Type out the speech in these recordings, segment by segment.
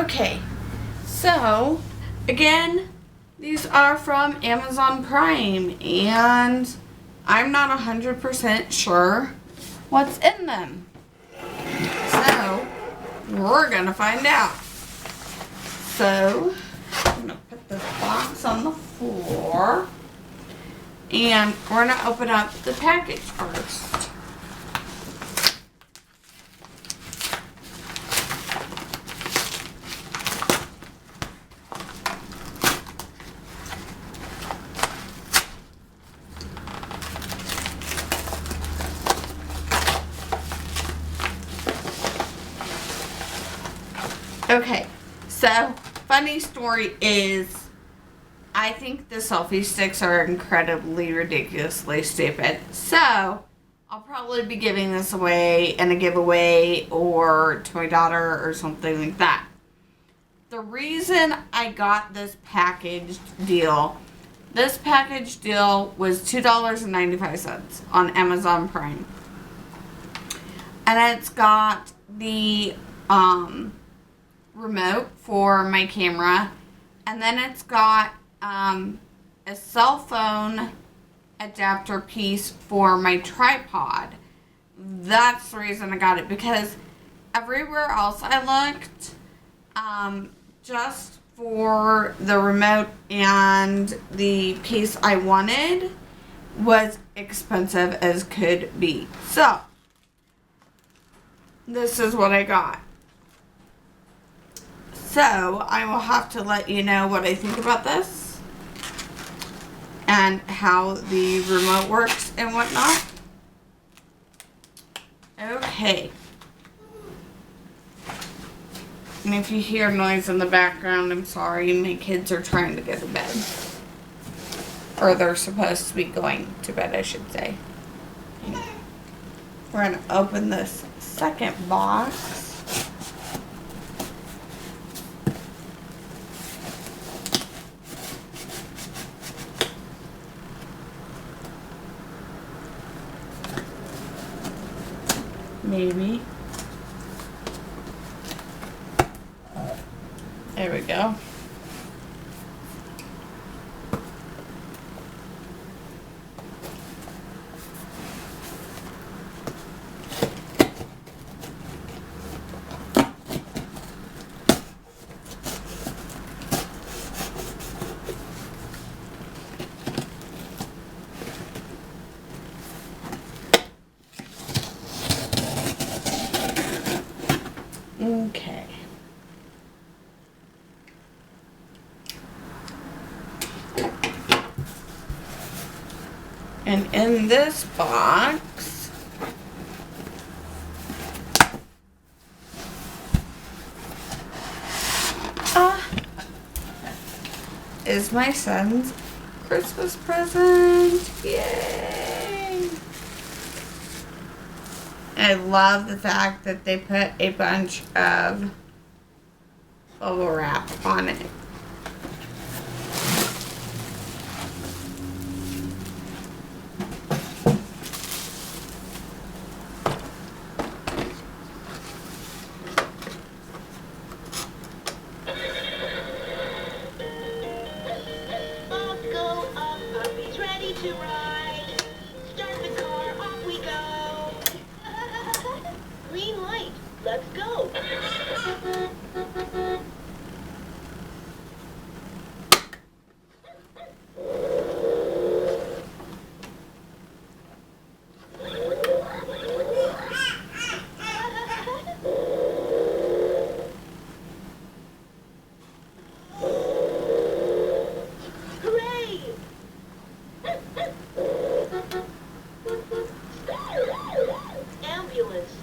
Okay, so again, these are from Amazon Prime, and I'm not 100% sure what's in them. So we're gonna find out. So I'm gonna put this box on the floor, and we're gonna open up the package first. Okay, so funny story is I think the selfie sticks are incredibly ridiculously stupid. So I'll probably be giving this away in a giveaway or to my daughter or something like that. The reason I got this package deal was $2.95 on Amazon Prime. And it's got the remote for my camera, and then it's got a cell phone adapter piece for my tripod. That's the reason I got it, because everywhere else I looked, just for the remote and the piece I wanted was expensive as could be. So this is what I got. So I will have to let you know what I think about this and how the remote works and whatnot. Okay. And if you hear noise in the background, I'm sorry. My kids are trying to go to bed. Or they're supposed to be going to bed, I should say. We're going to open this second box. Maybe. There we go. Okay. And in this box is my son's Christmas present. Yay! I love the fact that they put a bunch of bubble wrap on it. To ride. Start the car, off we go. Green light, let's go. Ambulance.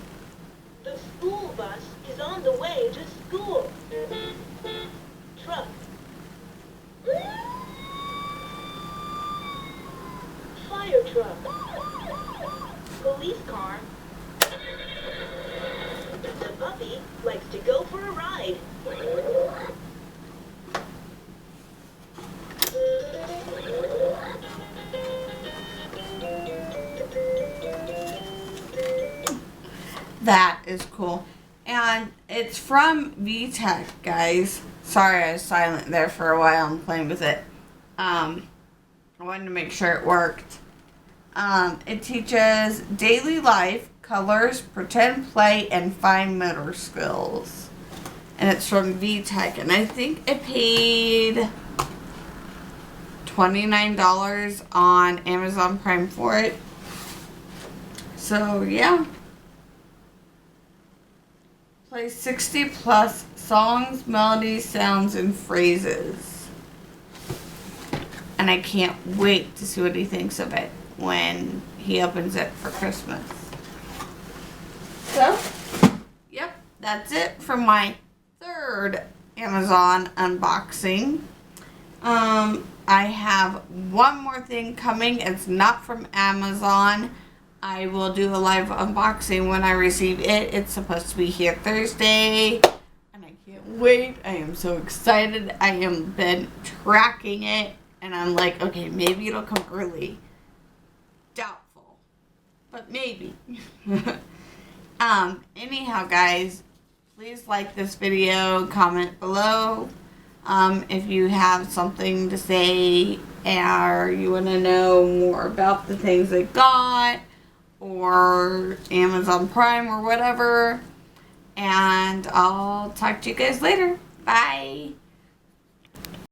The school bus is on the way to school. Truck. Fire truck. Police car. The puppy likes to go for a ride. That is cool. And it's from VTech, guys. Sorry I was silent there for a while and playing with it. I wanted to make sure it worked. It teaches daily life, colors, pretend play, and fine motor skills. And it's from VTech. And I think I paid $29 on Amazon Prime for it. So, yeah. Play 60 plus songs, melodies, sounds, and phrases. And I can't wait to see what he thinks of it when he opens it for Christmas. So, yep, that's it for my third Amazon unboxing. I have one more thing coming. It's not from Amazon. I will do a live unboxing when I receive it. It's supposed to be here Thursday. And I can't wait. I am so excited. I have been tracking it. And I'm like, okay, maybe it'll come early. Doubtful. But maybe. Anyhow, guys, please like this video. Comment below. If you have something to say or you want to know more about the things I got or Amazon Prime or whatever. And I'll talk to you guys later. Bye.